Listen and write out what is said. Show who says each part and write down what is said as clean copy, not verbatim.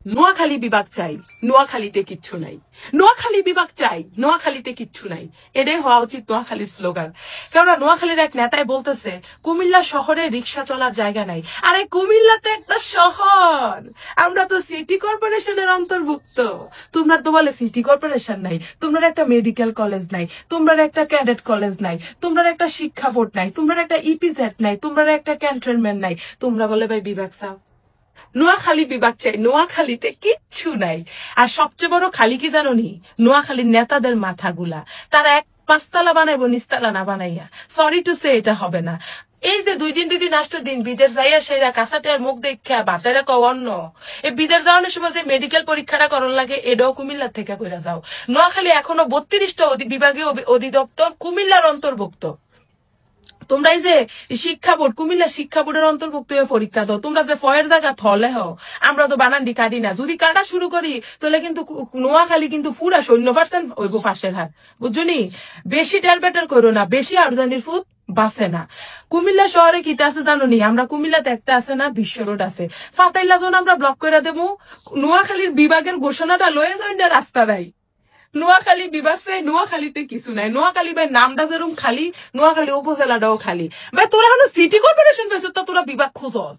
Speaker 1: নোয়াখালী বিভাগ চাই, নোয়াখালীতে কিচ্ছু নাই। নোয়াখালী বিভাগ চাই, নোয়াখালীতে কিচ্ছু নাই। এটাই হওয়া উচিত নোয়াখালীর স্লোগান। কেননা নোয়াখালীর এক নেতায় বলতেছে কুমিল্লা শহরে রিক্সা চলার জায়গা নাই। আরে কুমিল্লা তো একটা শহর, আমরা তো সিটি কর্পোরেশনের অন্তর্ভুক্ত। তোমরা তো বলে সিটি কর্পোরেশন নাই, তোমরা একটা মেডিকেল কলেজ নাই, তোমরা একটা ক্যাডেট কলেজ নাই, তোমরা একটা শিক্ষা বোর্ড নাই, তোমরা একটা ইপিজেড নাই, তোমরা একটা ক্যান্টনমেন্ট নাই। তোমরা বলে ভাই বিভাগ চাও। নোয়াখালী বিভাগ চাই, নোয়াখালীতে কিচ্ছু নাই। আর সবচেয়ে বড় খালি কি জানো নি? নোয়াখালীর নেতাদের মাথাগুলা। তারা এক পাঁচতলা বানাইবো নিচতলা না বানাইয়া। সরি টু সে এটা হবে না। এই যে দুই দিন আসতো দিন বিদেশ যাইয়া সেরা কাঁচাটের মুখ দেখা বাতেরা অন্য এই বিদেশ যাওয়ানোর সময় যে মেডিকেল পরীক্ষাটা করণ লাগে এটাও কুমিল্লার থেকে কইরা যাও। নোয়াখালী এখনো 32টা বিভাগীয় অধিদপ্তর কুমিল্লার অন্তর্ভুক্ত। তোমরা এই যে শিক্ষা বোর্ড, কুমিল্লা শিক্ষা বোর্ডের অন্তর্ভুক্ত হয়ে পরীক্ষা দাও। তোমরা যে ফয়ের জায়গা থলে হও, আমরা তো বানানডি কাটি না। যদি কাটা শুরু করি তাহলে কিন্তু নোয়াখালী কিন্তু পুরা 0% হইব ফাঁসের হার। বুঝছো নি? বেশি টের বেটার করো না, বেশি আরজানির ফুট বাসে না। কুমিল্লা শহরে কিতা আছে জানো নি? আমরা কুমিল্লাতে একটা আছে না, বিশ্ব রোড আছে। ফাতাইল্লা যখন আমরা ব্লক করে দেবো, নোয়াখালীর বিভাগের ঘোষণাটা লয়ে যায় না রাস্তা নাই। নোয়াখালী বিভাগ চাই, নোয়াখালীতে কিছু নাই। নোয়াখালী ভাই নামটা যেরকম খালি, নোয়াখালী উপজেলাটাও খালি। ভাই তোরা এখন সিটি কর্পোরেশন পেয়েছ, তোরা বিভাগ খোঁজস।